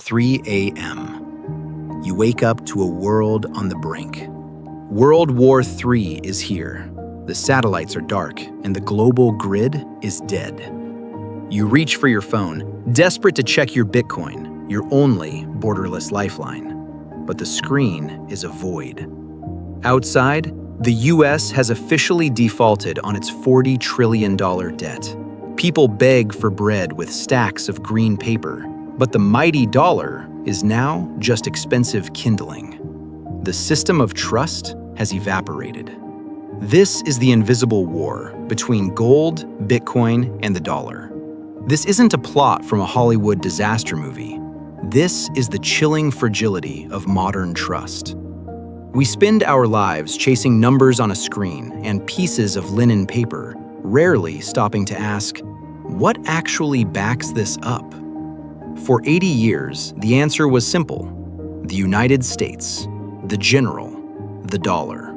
3 a.m. You wake up to a world on the brink. World War III is here. The satellites are dark, and the global grid is dead. You reach for your phone, desperate to check your Bitcoin, your only borderless lifeline. But the screen is a void. Outside, the US has officially defaulted on its $40 trillion debt. People beg for bread with stacks of green paper, but the mighty dollar is now just expensive kindling. The system of trust has evaporated. This is the invisible war between gold, Bitcoin, and the dollar. This isn't a plot from a Hollywood disaster movie. This is the chilling fragility of modern trust. We spend our lives chasing numbers on a screen and pieces of linen paper, rarely stopping to ask, what actually backs this up? For 80 years, the answer was simple: the United States, the general, the dollar.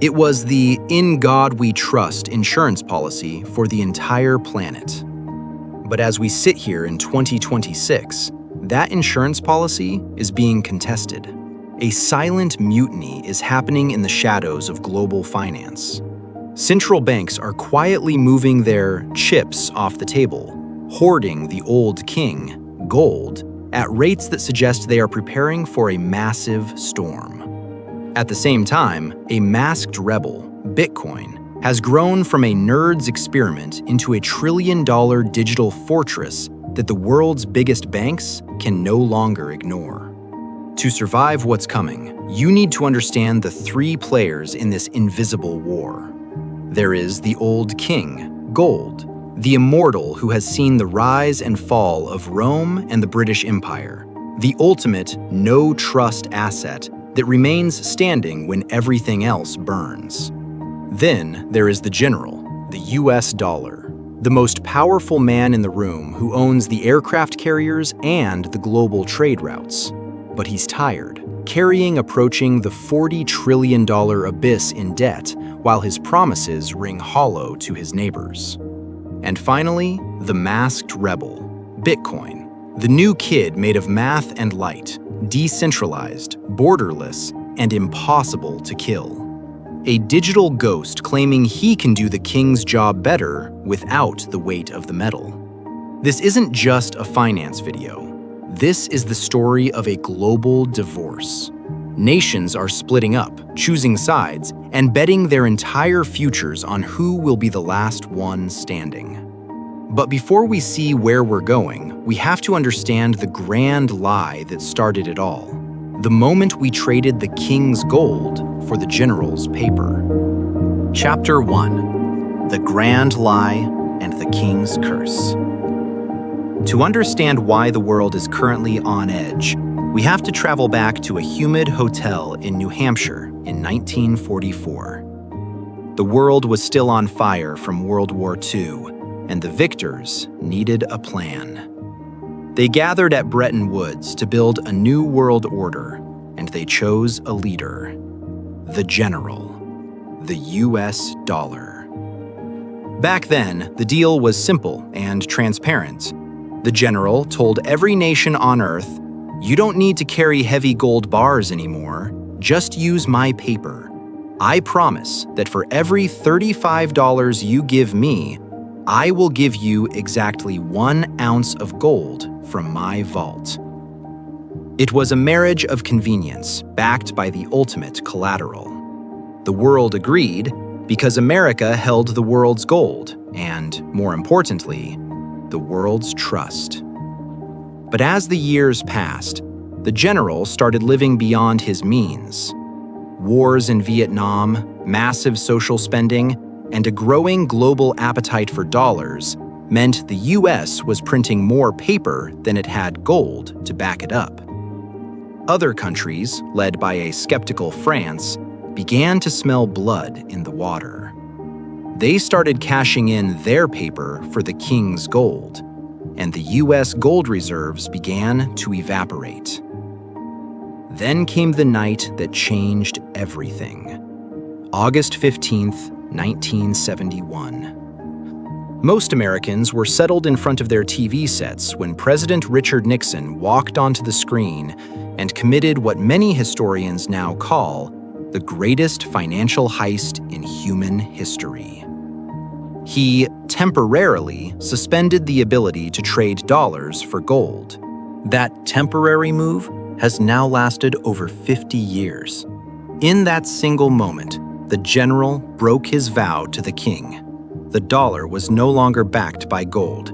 It was the "in God we trust" insurance policy for the entire planet. But as we sit here in 2026, that insurance policy is being contested. A silent mutiny is happening in the shadows of global finance. Central banks are quietly moving their chips off the table, hoarding the old king, gold, at rates that suggest they are preparing for a massive storm. At the same time, a masked rebel, Bitcoin, has grown from a nerd's experiment into a trillion-dollar digital fortress that the world's biggest banks can no longer ignore. To survive what's coming, you need to understand the three players in this invisible war. There is the old king, gold, the immortal who has seen the rise and fall of Rome and the British Empire, the ultimate no-trust asset that remains standing when everything else burns. Then there is the general, the US dollar, the most powerful man in the room who owns the aircraft carriers and the global trade routes. But he's tired, approaching the $40 trillion abyss in debt, while his promises ring hollow to his neighbors. And finally, the masked rebel, Bitcoin, the new kid made of math and light, decentralized, borderless, and impossible to kill. A digital ghost claiming he can do the king's job better without the weight of the metal. This isn't just a finance video. This is the story of a global divorce. Nations are splitting up, choosing sides, and betting their entire futures on who will be the last one standing. But before we see where we're going, we have to understand the grand lie that started it all. The moment we traded the king's gold for the general's paper. Chapter 1: The Grand Lie and the King's Curse. To understand why the world is currently on edge, we have to travel back to a humid hotel in New Hampshire in 1944. The world was still on fire from World War II, and the victors needed a plan. They gathered at Bretton Woods to build a new world order, and they chose a leader: the general, the US dollar. Back then, the deal was simple and transparent. The general told every nation on Earth, "You don't need to carry heavy gold bars anymore. Just use my paper. I promise that for every $35 you give me, I will give you exactly 1 ounce of gold from my vault." It was a marriage of convenience, backed by the ultimate collateral. The world agreed because America held the world's gold and, more importantly, the world's trust. But as the years passed, the general started living beyond his means. Wars in Vietnam, massive social spending, and a growing global appetite for dollars meant the US was printing more paper than it had gold to back it up. Other countries, led by a skeptical France, began to smell blood in the water. They started cashing in their paper for the king's gold, and the US gold reserves began to evaporate. Then came the night that changed everything. August 15th, 1971. Most Americans were settled in front of their TV sets when President Richard Nixon walked onto the screen and committed what many historians now call the greatest financial heist in human history. He temporarily suspended the ability to trade dollars for gold. That temporary move has now lasted over 50 years. In that single moment, the general broke his vow to the king. The dollar was no longer backed by gold.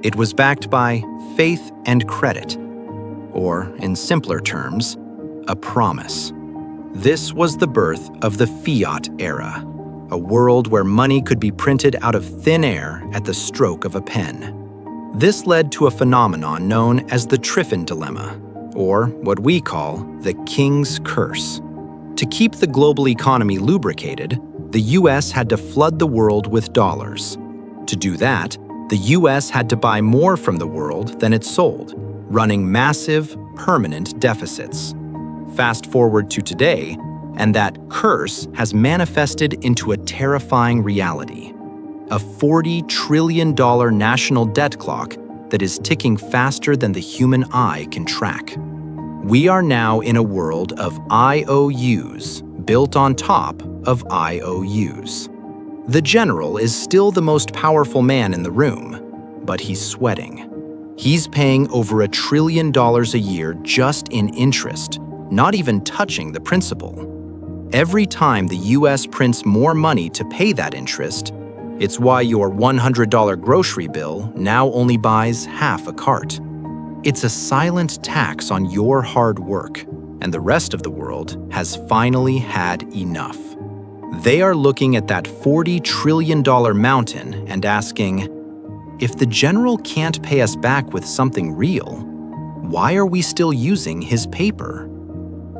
It was backed by faith and credit, or, in simpler terms, a promise. This was the birth of the fiat era, a world where money could be printed out of thin air at the stroke of a pen. This led to a phenomenon known as the Triffin dilemma, or what we call the king's curse. To keep the global economy lubricated, the US had to flood the world with dollars. To do that, the US had to buy more from the world than it sold, running massive, permanent deficits. Fast forward to today, and that curse has manifested into a terrifying reality: a $40 trillion national debt clock that is ticking faster than the human eye can track. We are now in a world of IOUs built on top of IOUs. The general is still the most powerful man in the room, but he's sweating. He's paying over $1 trillion a year just in interest, not even touching the principal. Every time the US prints more money to pay that interest, it's why your $100 grocery bill now only buys half a cart. It's a silent tax on your hard work, and the rest of the world has finally had enough. They are looking at that $40 trillion mountain and asking, if the general can't pay us back with something real, why are we still using his paper?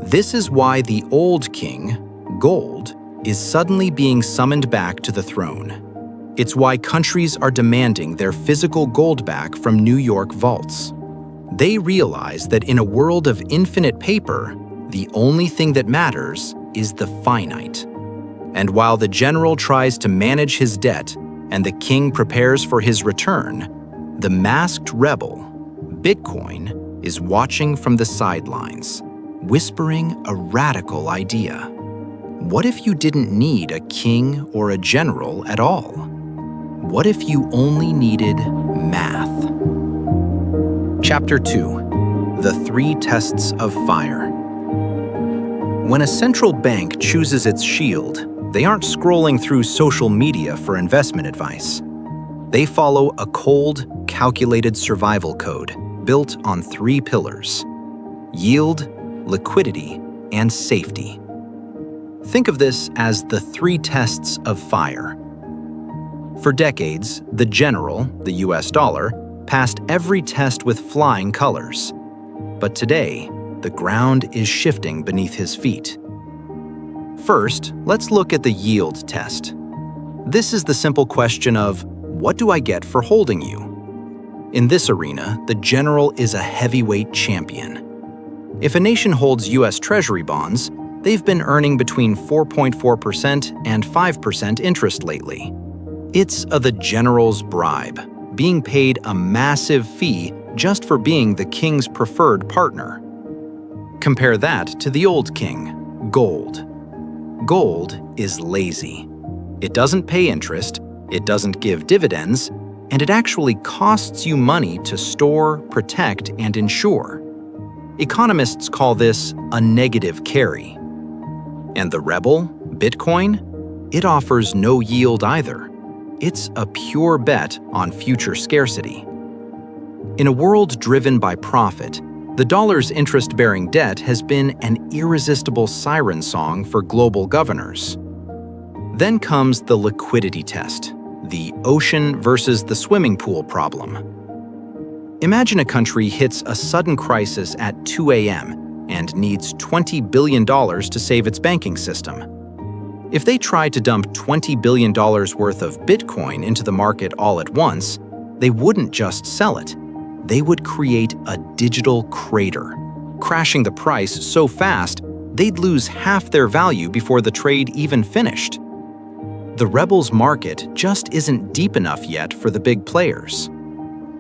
This is why the old king, gold, is suddenly being summoned back to the throne. It's why countries are demanding their physical gold back from New York vaults. They realize that in a world of infinite paper, the only thing that matters is the finite. And while the general tries to manage his debt and the king prepares for his return, the masked rebel, Bitcoin, is watching from the sidelines, whispering a radical idea. What if you didn't need a king or a general at all? What if you only needed math? Chapter 2: The 3 Tests of Fire. When a central bank chooses its shield, they aren't scrolling through social media for investment advice. They follow a cold, calculated survival code built on 3 pillars: yield, liquidity, and safety. Think of this as the 3 tests of fire. For decades, the general, the US dollar, passed every test with flying colors. But today, the ground is shifting beneath his feet. First, let's look at the yield test. This is the simple question of, what do I get for holding you? In this arena, the general is a heavyweight champion. If a nation holds US Treasury bonds, they've been earning between 4.4% and 5% interest lately. It's the general's bribe, being paid a massive fee just for being the king's preferred partner. Compare that to the old king, gold. Gold is lazy. It doesn't pay interest, it doesn't give dividends, and it actually costs you money to store, protect, and insure. Economists call this a negative carry. And the rebel, Bitcoin, it offers no yield either. It's a pure bet on future scarcity. In a world driven by profit, the dollar's interest-bearing debt has been an irresistible siren song for global governors. Then comes the liquidity test, the ocean versus the swimming pool problem. Imagine a country hits a sudden crisis at 2 a.m. and needs $20 billion to save its banking system. If they tried to dump $20 billion worth of Bitcoin into the market all at once, they wouldn't just sell it. They would create a digital crater, crashing the price so fast they'd lose half their value before the trade even finished. The rebels' market just isn't deep enough yet for the big players.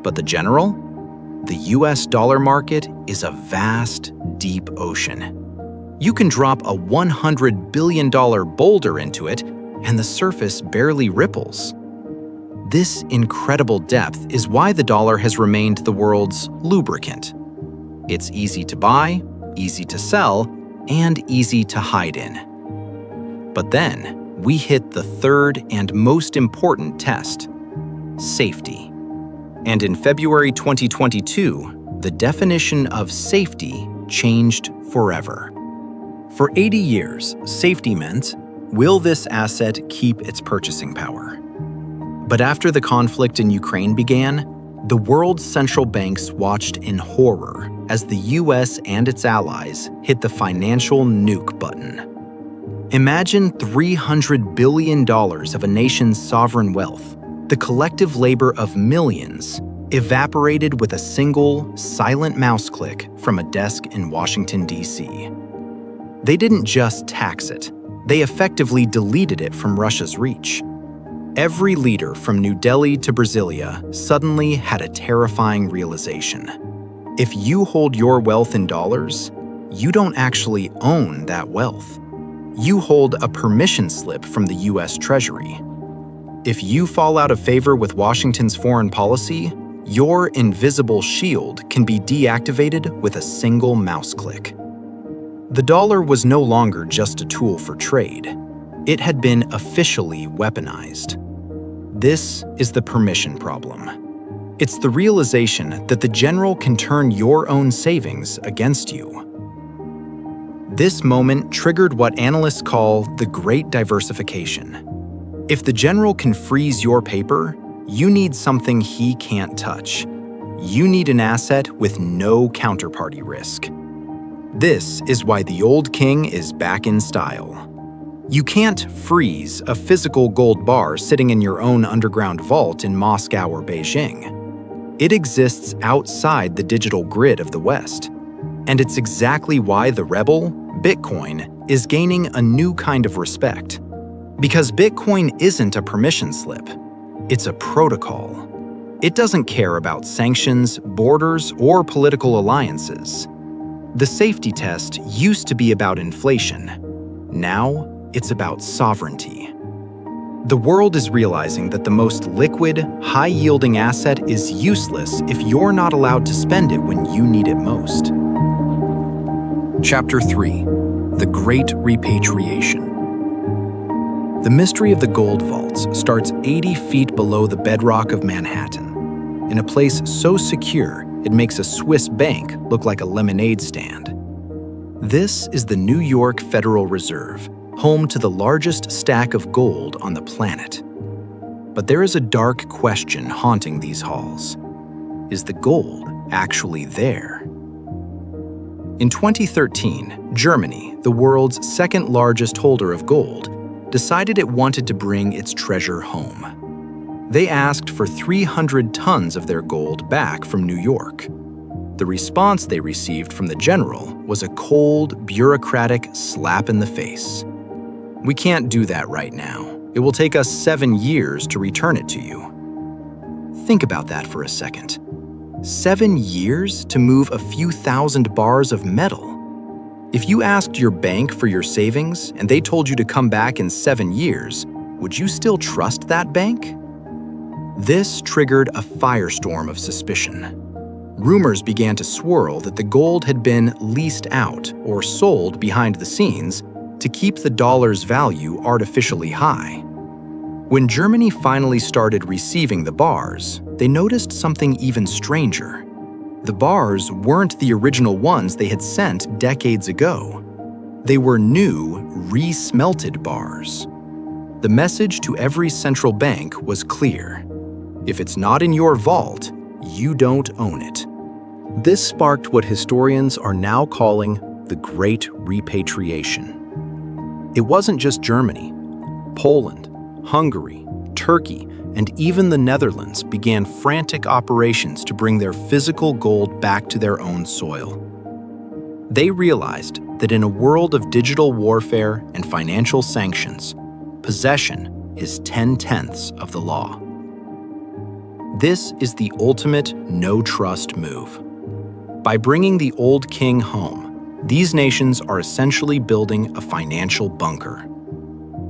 But the general? The US dollar market is a vast, deep ocean. You can drop a $100 billion boulder into it, and the surface barely ripples. This incredible depth is why the dollar has remained the world's lubricant. It's easy to buy, easy to sell, and easy to hide in. But then, we hit the third and most important test: safety. And in February 2022, the definition of safety changed forever. For 80 years, safety meant, will this asset keep its purchasing power? But after the conflict in Ukraine began, the world's central banks watched in horror as the US and its allies hit the financial nuke button. Imagine $300 billion of a nation's sovereign wealth, the collective labor of millions, evaporated with a single, silent mouse click from a desk in Washington, D.C. They didn't just tax it, they effectively deleted it from Russia's reach. Every leader from New Delhi to Brasilia suddenly had a terrifying realization. If you hold your wealth in dollars, you don't actually own that wealth. You hold a permission slip from the US Treasury. If you fall out of favor with Washington's foreign policy, your invisible shield can be deactivated with a single mouse click. The dollar was no longer just a tool for trade. It had been officially weaponized. This is the permission problem. It's the realization that the general can turn your own savings against you. This moment triggered what analysts call the Great Diversification. If the general can freeze your paper, you need something he can't touch. You need an asset with no counterparty risk. This is why the old king is back in style. You can't freeze a physical gold bar sitting in your own underground vault in Moscow or Beijing. It exists outside the digital grid of the West. And it's exactly why the rebel, Bitcoin, is gaining a new kind of respect. Because Bitcoin isn't a permission slip. It's a protocol. It doesn't care about sanctions, borders, or political alliances. The safety test used to be about inflation. Now, it's about sovereignty. The world is realizing that the most liquid, high-yielding asset is useless if you're not allowed to spend it when you need it most. Chapter 3: The Great Repatriation. The mystery of the gold vaults starts 80 feet below the bedrock of Manhattan, in a place so secure it makes a Swiss bank look like a lemonade stand. This is the New York Federal Reserve, home to the largest stack of gold on the planet. But there is a dark question haunting these halls. Is the gold actually there? In 2013, Germany, the world's second largest holder of gold, decided it wanted to bring its treasure home. They asked for 300 tons of their gold back from New York. The response they received from the general was a cold, bureaucratic slap in the face. We can't do that right now. It will take us 7 years to return it to you. Think about that for a second. 7 years to move a few thousand bars of metal. If you asked your bank for your savings and they told you to come back in 7 years, would you still trust that bank? This triggered a firestorm of suspicion. Rumors began to swirl that the gold had been leased out or sold behind the scenes to keep the dollar's value artificially high. When Germany finally started receiving the bars, they noticed something even stranger. The bars weren't the original ones they had sent decades ago. They were new, re-smelted bars. The message to every central bank was clear. If it's not in your vault, you don't own it. This sparked what historians are now calling the Great Repatriation. It wasn't just Germany. Poland, Hungary, Turkey, and even the Netherlands began frantic operations to bring their physical gold back to their own soil. They realized that in a world of digital warfare and financial sanctions, possession is 10/10 of the law. This is the ultimate no-trust move. By bringing the old king home, these nations are essentially building a financial bunker.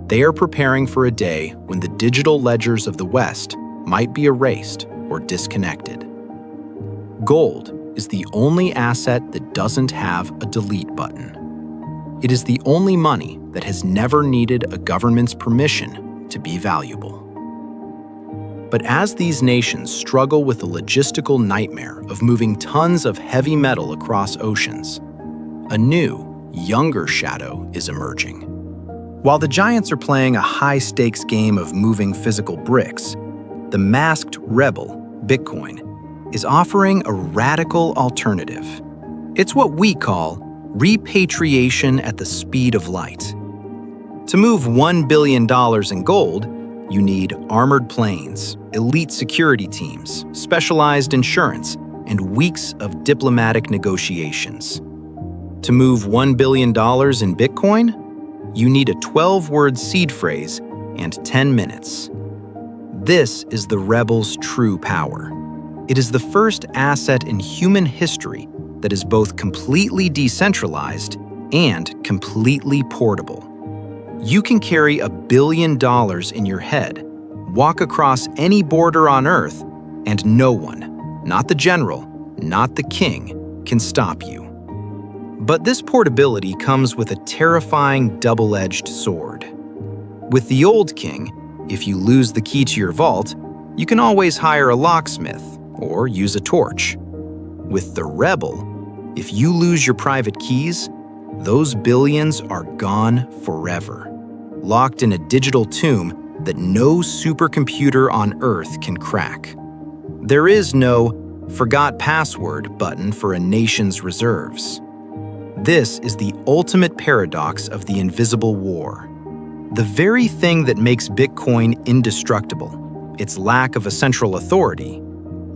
They are preparing for a day when the digital ledgers of the West might be erased or disconnected. Gold is the only asset that doesn't have a delete button. It is the only money that has never needed a government's permission to be valuable. But as these nations struggle with the logistical nightmare of moving tons of heavy metal across oceans, a new, younger shadow is emerging. While the giants are playing a high-stakes game of moving physical bricks, the masked rebel, Bitcoin, is offering a radical alternative. It's what we call repatriation at the speed of light. To move $1 billion in gold, you need armored planes, elite security teams, specialized insurance, and weeks of diplomatic negotiations. To move $1 billion in Bitcoin, you need a 12-word seed phrase and 10 minutes. This is the rebel's true power. It is the first asset in human history that is both completely decentralized and completely portable. You can carry $1 billion in your head, walk across any border on Earth, and no one, not the general, not the king, can stop you. But this portability comes with a terrifying double-edged sword. With the old king, if you lose the key to your vault, you can always hire a locksmith or use a torch. With the rebel, if you lose your private keys, those billions are gone forever, locked in a digital tomb that no supercomputer on Earth can crack. There is no "forgot password" button for a nation's reserves. This is the ultimate paradox of the invisible war. The very thing that makes Bitcoin indestructible, its lack of a central authority,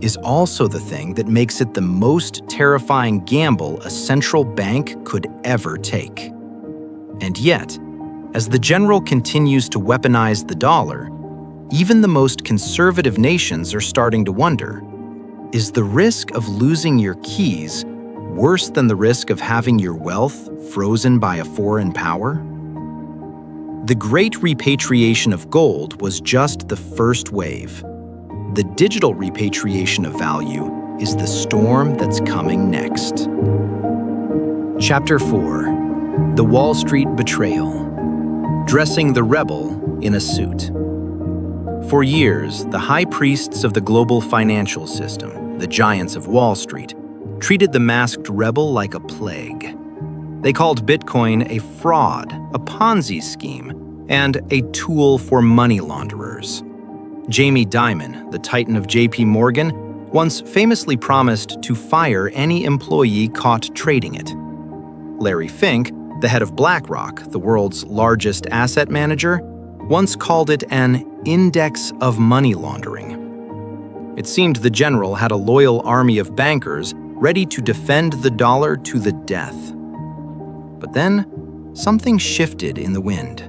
is also the thing that makes it the most terrifying gamble a central bank could ever take. And yet, as the general continues to weaponize the dollar, even the most conservative nations are starting to wonder, is the risk of losing your keys worse than the risk of having your wealth frozen by a foreign power? The Great Repatriation of gold was just the first wave. The digital repatriation of value is the storm that's coming next. Chapter 4: The Wall Street Betrayal. Dressing the rebel in a suit. For years, the high priests of the global financial system, the giants of Wall Street, treated the masked rebel like a plague. They called Bitcoin a fraud, a Ponzi scheme, and a tool for money launderers. Jamie Dimon, the titan of JP Morgan, once famously promised to fire any employee caught trading it. Larry Fink, the head of BlackRock, the world's largest asset manager, once called it an index of money laundering. It seemed the general had a loyal army of bankers ready to defend the dollar to the death. But then, something shifted in the wind.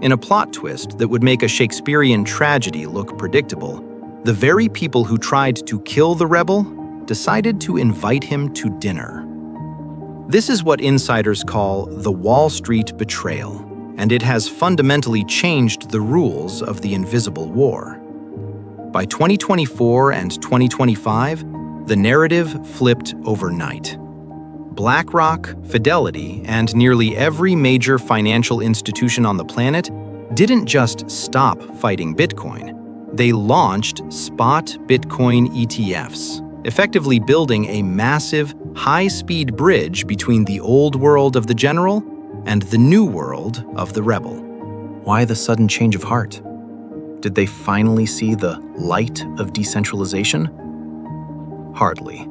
In a plot twist that would make a Shakespearean tragedy look predictable, the very people who tried to kill the rebel decided to invite him to dinner. This is what insiders call the Wall Street Betrayal, and it has fundamentally changed the rules of the invisible war. By 2024 and 2025, the narrative flipped overnight. BlackRock, Fidelity, and nearly every major financial institution on the planet didn't just stop fighting Bitcoin. They launched spot Bitcoin ETFs, effectively building a massive, high-speed bridge between the old world of the general and the new world of the rebel. Why the sudden change of heart? Did they finally see the light of decentralization? Hardly.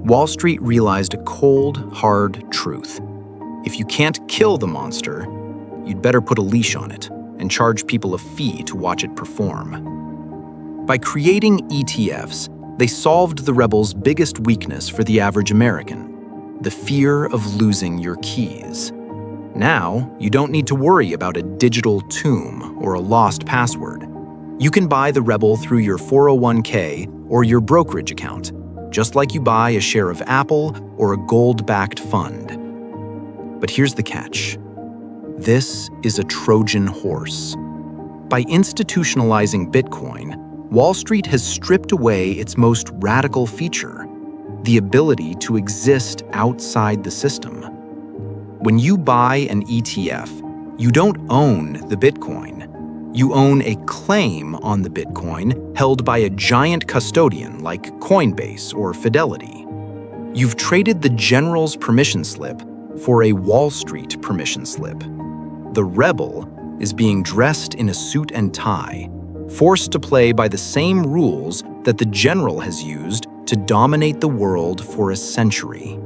Wall Street realized a cold, hard truth. If you can't kill the monster, you'd better put a leash on it and charge people a fee to watch it perform. By creating ETFs, they solved the rebels' biggest weakness for the average American: the fear of losing your keys. Now, you don't need to worry about a digital tomb or a lost password. You can buy the Rebel through your 401k or your brokerage account, just like you buy a share of Apple or a gold-backed fund. But here's the catch. This is a Trojan horse. By institutionalizing Bitcoin, Wall Street has stripped away its most radical feature, the ability to exist outside the system. When you buy an ETF, you don't own the Bitcoin. You own a claim on the Bitcoin held by a giant custodian like Coinbase or Fidelity. You've traded the general's permission slip for a Wall Street permission slip. The Rebel is being dressed in a suit and tie, forced to play by the same rules that the general has used to dominate the world for a century.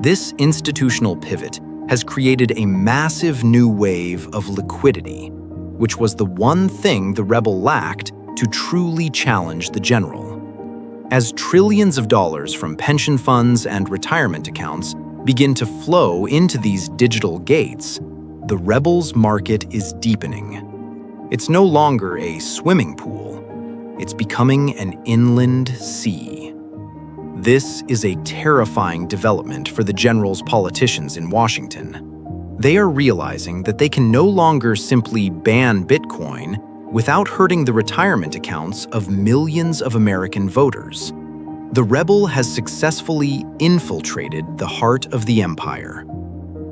This institutional pivot has created a massive new wave of liquidity, which was the one thing the Rebel lacked to truly challenge the general. As trillions of dollars from pension funds and retirement accounts begin to flow into these digital gates, the Rebel's market is deepening. It's no longer a swimming pool. It's becoming an inland sea. This is a terrifying development for the general's politicians in Washington. They are realizing that they can no longer simply ban Bitcoin without hurting the retirement accounts of millions of American voters. The Rebel has successfully infiltrated the heart of the empire.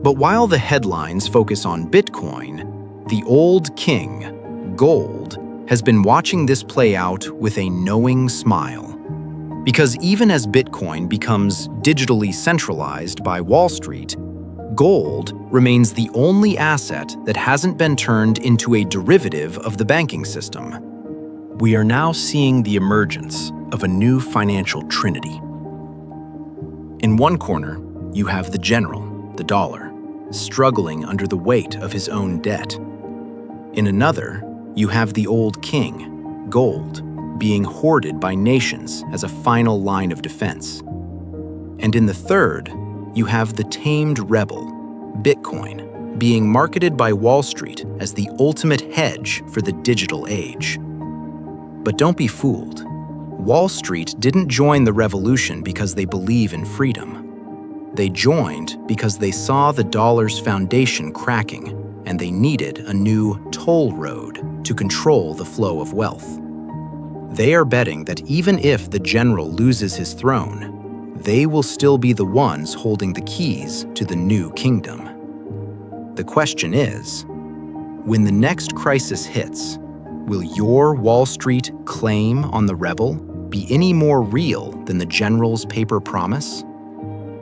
But while the headlines focus on Bitcoin, the old king, gold, has been watching this play out with a knowing smile. Because even as Bitcoin becomes digitally centralized by Wall Street, gold remains the only asset that hasn't been turned into a derivative of the banking system. We are now seeing the emergence of a new financial trinity. In one corner, you have the general, the dollar, struggling under the weight of his own debt. In another, you have the old king, gold, being hoarded by nations as a final line of defense. And in the third, you have the tamed rebel, Bitcoin, being marketed by Wall Street as the ultimate hedge for the digital age. But don't be fooled. Wall Street didn't join the revolution because they believe in freedom. They joined because they saw the dollar's foundation cracking, and they needed a new toll road to control the flow of wealth. They are betting that even if the general loses his throne, they will still be the ones holding the keys to the new kingdom. The question is, when the next crisis hits, will your Wall Street claim on the rebel be any more real than the general's paper promise?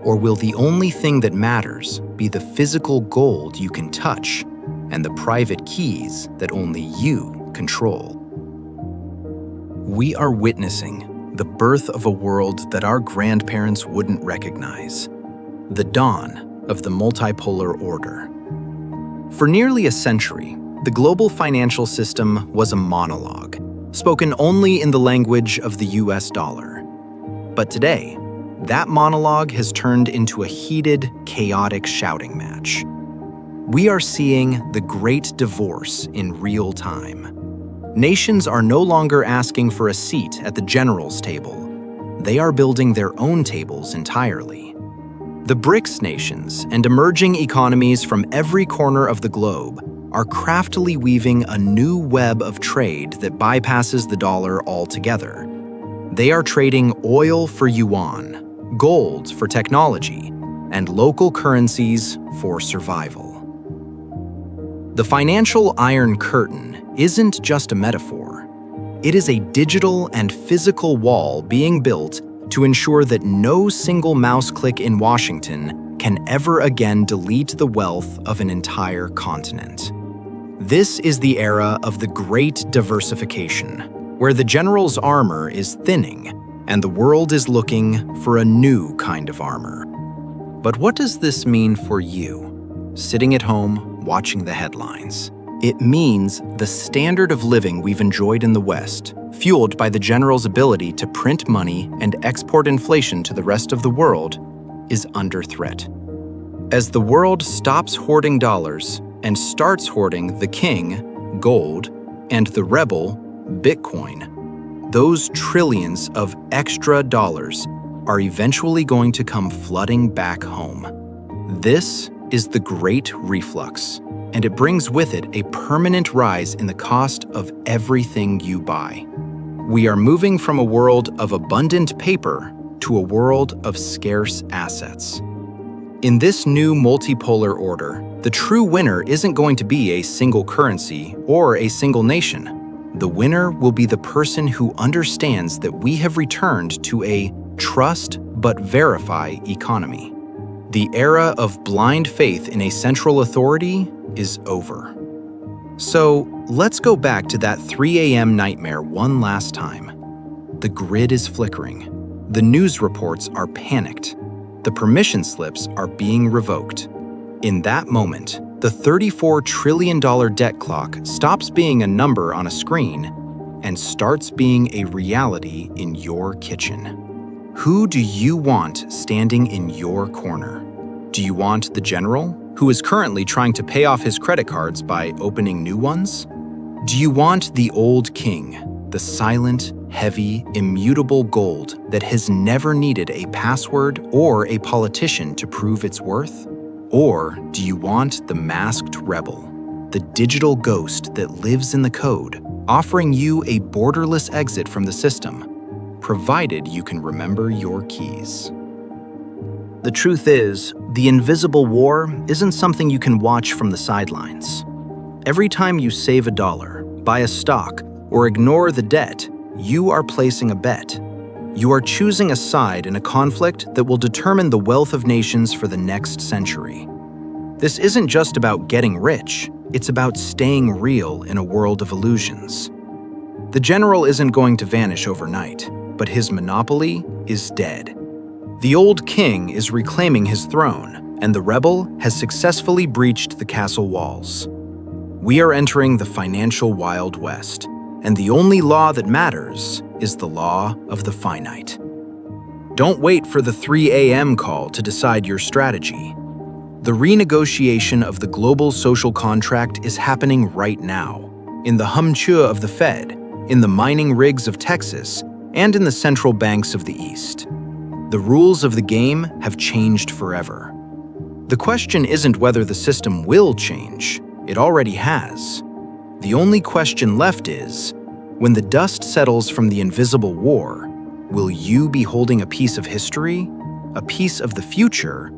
Or will the only thing that matters be the physical gold you can touch and the private keys that only you control? We are witnessing the birth of a world that our grandparents wouldn't recognize, the dawn of the multipolar order. For nearly a century, the global financial system was a monologue, spoken only in the language of the US dollar. But today, that monologue has turned into a heated, chaotic shouting match. We are seeing the great divorce in real time. Nations are no longer asking for a seat at the general's table. They are building their own tables entirely. The BRICS nations and emerging economies from every corner of the globe are craftily weaving a new web of trade that bypasses the dollar altogether. They are trading oil for yuan, gold for technology, and local currencies for survival. The financial Iron Curtain isn't just a metaphor. It is a digital and physical wall being built to ensure that no single mouse click in Washington can ever again delete the wealth of an entire continent. This is the era of the Great Diversification, where the general's armor is thinning and the world is looking for a new kind of armor. But what does this mean for you, sitting at home watching the headlines? It means the standard of living we've enjoyed in the West, fueled by the general's ability to print money and export inflation to the rest of the world, is under threat. As the world stops hoarding dollars and starts hoarding the king, gold, and the rebel, Bitcoin, those trillions of extra dollars are eventually going to come flooding back home. This is the Great Reflux, and it brings with it a permanent rise in the cost of everything you buy. We are moving from a world of abundant paper to a world of scarce assets. In this new multipolar order, the true winner isn't going to be a single currency or a single nation. The winner will be the person who understands that we have returned to a trust but verify economy. The era of blind faith in a central authority is over. So let's go back to that 3 a.m. nightmare one last time. The grid is flickering. The news reports are panicked. The permission slips are being revoked. In that moment, the $34 trillion debt clock stops being a number on a screen and starts being a reality in your kitchen. Who do you want standing in your corner? Do you want the general, who is currently trying to pay off his credit cards by opening new ones? Do you want the old king, the silent, heavy, immutable gold that has never needed a password or a politician to prove its worth? Or do you want the masked rebel, the digital ghost that lives in the code, offering you a borderless exit from the system, provided you can remember your keys? The truth is, the invisible war isn't something you can watch from the sidelines. Every time you save $1, buy a stock, or ignore the debt, you are placing a bet. You are choosing a side in a conflict that will determine the wealth of nations for the next century. This isn't just about getting rich, it's about staying real in a world of illusions. The general isn't going to vanish overnight, but his monopoly is dead. The old king is reclaiming his throne, and the rebel has successfully breached the castle walls. We are entering the financial Wild West, and the only law that matters is the law of the finite. Don't wait for the 3 a.m. call to decide your strategy. The renegotiation of the global social contract is happening right now, in the humchua of the Fed, in the mining rigs of Texas, and in the central banks of the East. The rules of the game have changed forever. The question isn't whether the system will change, it already has. The only question left is, when the dust settles from the invisible war, will you be holding a piece of history, a piece of the future,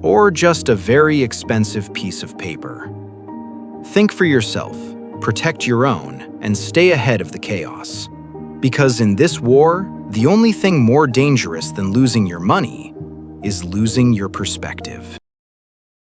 or just a very expensive piece of paper? Think for yourself, protect your own, and stay ahead of the chaos. Because in this war, the only thing more dangerous than losing your money is losing your perspective.